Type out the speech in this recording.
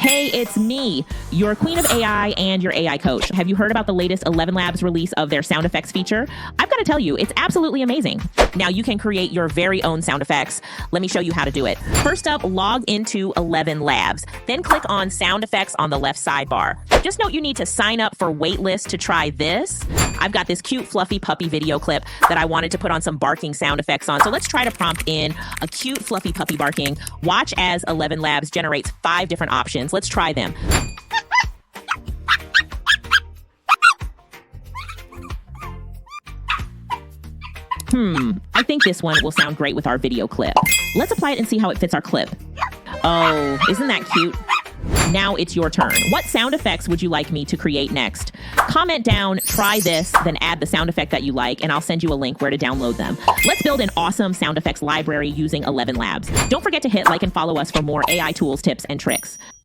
Hey, it's me, your queen of AI and your AI coach. Have you heard about the latest Elevenlabs release of their sound effects feature? I've got to tell you, it's absolutely amazing. Now you can create your very own sound effects. Let me show you how to do it. First up, log into Elevenlabs. Then click on sound effects on the left sidebar. Just note you need to sign up for waitlist to try this. I've got this cute fluffy puppy video clip that I wanted to put on some barking sound effects on. So let's try to prompt in a cute fluffy puppy barking. Watch as Elevenlabs generates 5 different options. Let's try them. I think this one will sound great with our video clip. Let's apply it and see how it fits our clip. Oh, isn't that cute? Now it's your turn. What sound effects would you like me to create next? Comment down, try this, then add the sound effect that you like, and I'll send you a link where to download them. Let's build an awesome sound effects library using Elevenlabs. Don't forget to hit like and follow us for more AI tools, tips, and tricks.